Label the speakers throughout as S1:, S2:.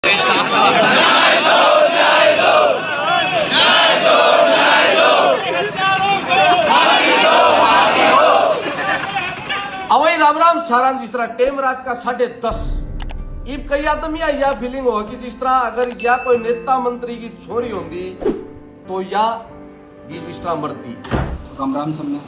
S1: अवई राम राम सारांश। जिस तरह टेम रात का 10:30 इब कई आदमी या फीलिंग हो कि जिस तरह अगर या कोई नेता मंत्री की छोरी होती तो या जिस तरह मरती।
S2: राम राम सबने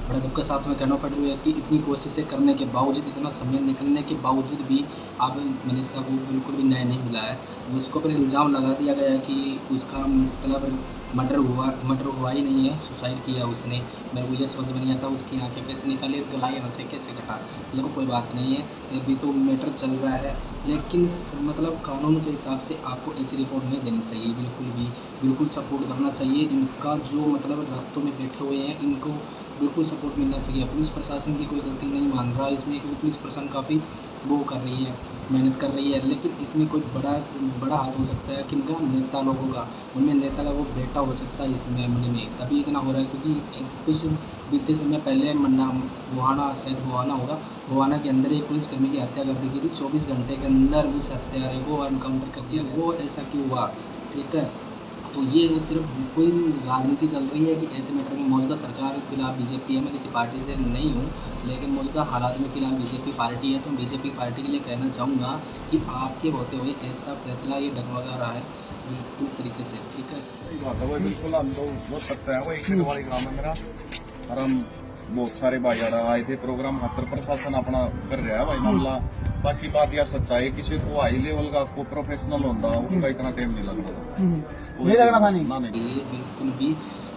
S2: बड़े दुख के साथ में कहना पड़ रही है कि इतनी कोशिशें करने के बावजूद, इतना समय निकलने के बावजूद भी आप मनीषा को बिल्कुल भी न्याय नहीं मिला है। उसको पर इल्ज़ाम लगा दिया गया है कि उसका मतलब मर्डर हुआ ही नहीं है, सुसाइड किया उसने। मेरे को ये समझ में नहीं आता उसकी आंखें कैसे निकाली, गला यहाँ से कैसे कटा। मतलब कोई बात नहीं है, अभी तो मैटर चल रहा है, लेकिन मतलब कानून के हिसाब से आपको ऐसी रिपोर्ट नहीं देनी चाहिए बिल्कुल भी। बिल्कुल सपोर्ट करना चाहिए इनका, जो मतलब रास्तों में बैठे हुए हैं इनको बिल्कुल सपोर्ट मिलना चाहिए। पुलिस प्रशासन की कोई गलती नहीं मान रहा इसमें, क्योंकि पुलिस प्रशासन काफ़ी वो कर रही है, मेहनत कर रही है, लेकिन इसमें कोई बड़ा हाथ हो सकता है किनका, नेता लोगों का। उनमें नेता का वो बेटा हो सकता है इस मामले में, तभी इतना हो रहा है। क्योंकि कुछ बीते समय पहले गोहाना, शायद गोहाना होगा, गोहाना के अंदर एक पुलिसकर्मी की हत्या कर दी गई थी। 24 घंटे के अंदर उस हत्यारे को एनकाउंटर कर दिया। वो ऐसा क्यों हुआ? ठीक है, तो ये सिर्फ कोई राजनीति चल रही है कि ऐसे मैटर में मौजूदा सरकार फिलहाल बीजेपी है। मैं किसी पार्टी से नहीं हूँ, लेकिन मौजूदा हालात में फिलहाल बीजेपी पार्टी है, तो बीजेपी पार्टी के लिए कहना चाहूँगा कि आपके होते हुए ऐसा फैसला ये डगमगा रहा है बिल्कुल तरीके से। ठीक है,
S3: बिल्कुल हम तो हो सकता है वो एक वाली काम है मेरा, और हम बहुत सारे भाई आए थे प्रोग्राम, हर प्रशासन अपना कर रहा है भाई मामला। बाकी बात यह सच्चाई, किसी को हाई लेवल का को प्रोफेशनल होता उसका इतना टाइम नहीं लगता था,
S2: नहीं लगना था
S3: नहीं।
S2: ये बिल्कुल भी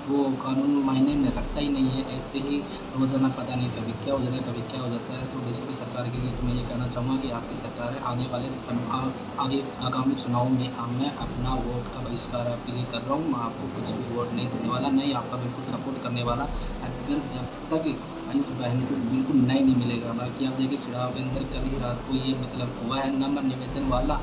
S2: वो कानून मायने में रखता ही नहीं है। ऐसे ही रोजाना पता नहीं कभी क्या हो जाता है, कभी क्या हो जाता है। तो बीजेपी सरकार के लिए तो मैं ये कहना चाहूँगा कि आपकी सरकार है, आने वाले आगे आगामी चुनाव में मैं अपना वोट का बहिष्कार आपके लिए कर रहा हूँ। मैं आपको कुछ भी वोट नहीं देने वाला, नहीं आपका बिल्कुल सपोर्ट करने वाला, अगर जब तक इस बहन को बिल्कुल न्याय नहीं मिलेगा। बाकी आप देखिए चिड़ाव के अंदर कल ही रात को ये मतलब हुआ है, नंबर निवेदन वाला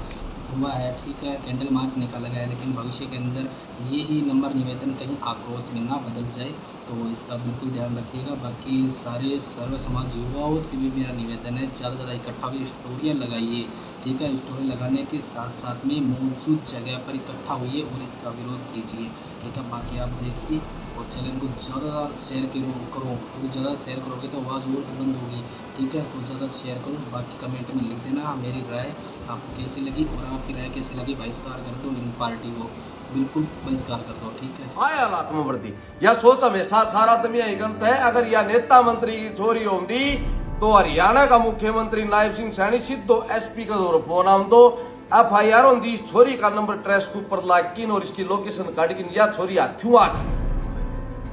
S2: हुआ है, ठीक है, कैंडल मार्च निकाला गया है, लेकिन भविष्य के अंदर ये ही नंबर निवेदन कहीं आक्रोश में ना बदल जाए, तो इसका बिल्कुल ध्यान रखिएगा। बाकी सारे सर्व समाज युवाओं से भी मेरा निवेदन है, ज़्यादा से ज़्यादा इकट्ठा हुई स्टोरियाँ लगाइए। ठीक है, स्टोरी लगाने के साथ साथ में मौजूद जगह पर इकट्ठा होइए और इसका विरोध कीजिए। ठीक है, बाकी आप देखिए और चैनल को ज़्यादा शेयर करो, क्योंकि ज़्यादा शेयर करोगे तो आवाज़ और बुलंद होगी। ठीक है, तो ज़्यादा शेयर करो। बाकी कमेंट में लिख देना मेरी राय आपको कैसी लगी, और आपकी राय कैसी लगी। बहिष्कार कर दो इन पार्टी को, बिल्कुल बहिष्कार कर दो। ठीक है,
S1: आए हालात में बढ़ती या सोच हमेशा सारा दुनिया ही गलत है। अगर यह नेता मंत्री की छोरी होती तो हरियाणा का मुख्यमंत्री नायब सिंह सैनी सीधो एसपी का दौर फोन आम तो FIR होती। इस छोरी का नंबर ट्रेस के ऊपर लागिन और इसकी लोकेशन काट गिन, या छोरी हाथों हाथ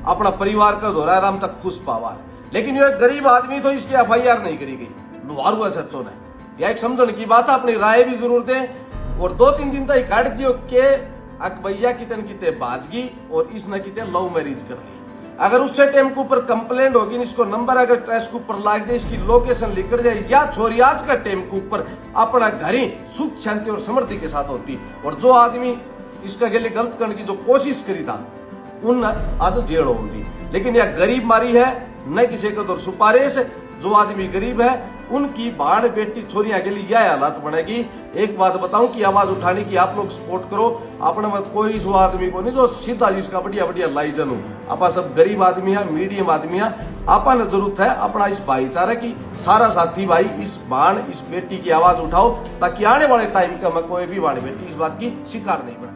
S1: अपना परिवार का दौरा आराम तक खुश पावा। लेकिन ये गरीब आदमी तो इसकी FIR नहीं करी गई, लुहार हुआ सच्चो ने। यह एक समझने की बात है, अपनी राय भी जरूर दें। और 2-3 दिन तक काट दियो के भैया कितन किते बाजगी और इसने किते लव मैरिज कर ली। अगर उससे टाइम के ऊपर कंप्लेंट होगी, इसको नंबर अगर ट्रेस के ऊपर लाग जाए, इसकी लोकेशन लिख जाए, या छोरी आज का टाइम के ऊपर अपना घर ही सुख शांति और समृद्धि के साथ होती। और जो आदमी इसका के लिए गलत करने की जो कोशिश करी था उन आज जेल होती। लेकिन यह गरीब मारी है, न किसी का तो सुपारिश। जो आदमी गरीब है उनकी बाण बेटी छोरियां के लिए यह हालात बनेगी। एक बात बताऊं कि आवाज उठाने की आप लोग सपोर्ट करो, अपने मत कोई इस आदमी को नहीं जो सीधा जिसका बढ़िया बढ़िया लाई जनू। आपा सब गरीब आदमी है, मीडियम आदमी है, आपा ने जरूरत है अपना इस भाईचारा की। सारा साथी भाई इस बाण इस बेटी की आवाज उठाओ, ताकि आने वाले टाइम का मैं कोई भी बाण बेटी इस बात की शिकार नहीं बने।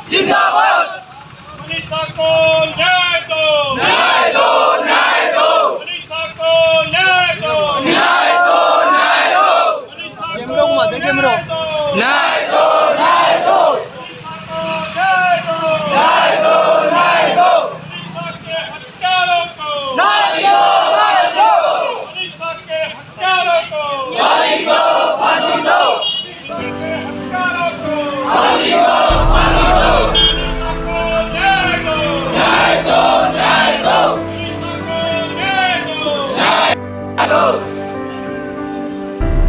S4: जिंदाबाद। मनीषा को न्याय दो, न्याय दो, न्याय दो। मनीषा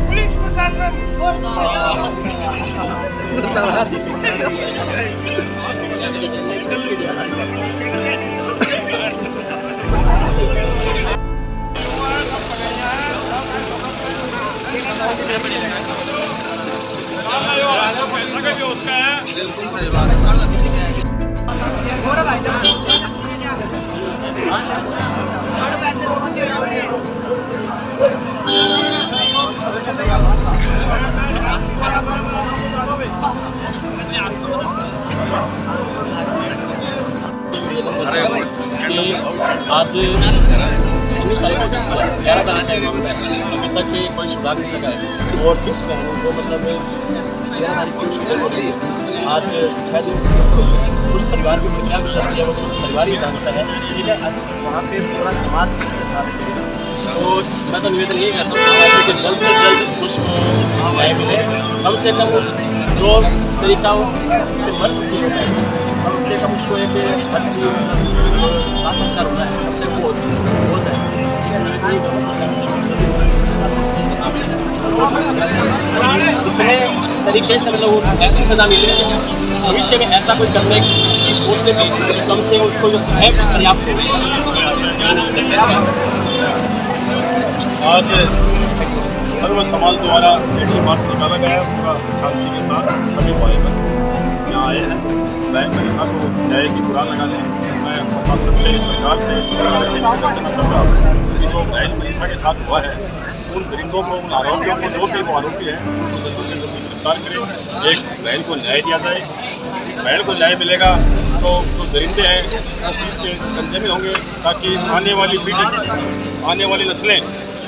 S4: पुलिस प्रशासन
S5: आज 11 तारीख अभी तक कोई सुधार नहीं लगा है और 6 बहनों को मतलब 11 तारीख को छुट्टी हो गई। आज 6 दिन कुछ परिवार की क्या गुजरती है वो तो परिवार ही जानता है, ठीक है। आज वहाँ पे पूरा समाज के साथ तो मैं तो निवेदन यही करता हूँ कि जल्द से जल्द कुछ न्याय मिले, कम से कम जो तरीका हो मर चुकी है कम से कम उसको एक संस्कार होता है कम से कम हो जाए, इतने तरीके से मतलब ऐसी सजा मिले भविष्य में ऐसा कुछ करने की सोच से भी कम से कम उसको जो है पर्याप्त हो।
S6: आज सर्व समाज द्वारा 8 मार्च निकाला गया है, पूरा शांति के साथ सभी भाईबंद यहाँ आए हैं। मैं महिला को न्याय की गुहार लगाने मैं सबसे सरकार से निवेदन करना चाह रहा हूँ कि जो बहन मनीषा के साथ हुआ है उन दरिंदों को, उन आरोपियों को, जो भी वो आरोपी है उनको जल्दी से जल्दी गिरफ्तार करें। एक बहन को न्याय दिया जाए, इस बहन को न्याय मिलेगा तो जो दरिंदे हैं वो पुलिस के कब्जे में होंगे, ताकि आने वाली पीढ़ी, आने वाली नस्लें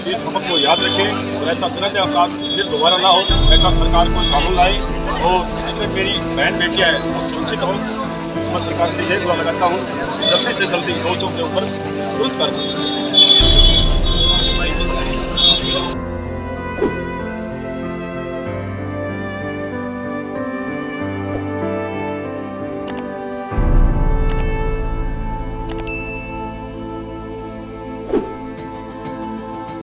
S6: इस सबक को याद रखें और ऐसा तरह के अपराध फिर दोबारा ना हो, ऐसा सरकार को कानून लाए और जितने मेरी बहन बेटियाँ हैं वो सुरक्षित हो। मैं सरकार से यही दुआ लगाता हूँ कि जल्दी से जल्दी दोषों के ऊपर तुरंत कार्रवाई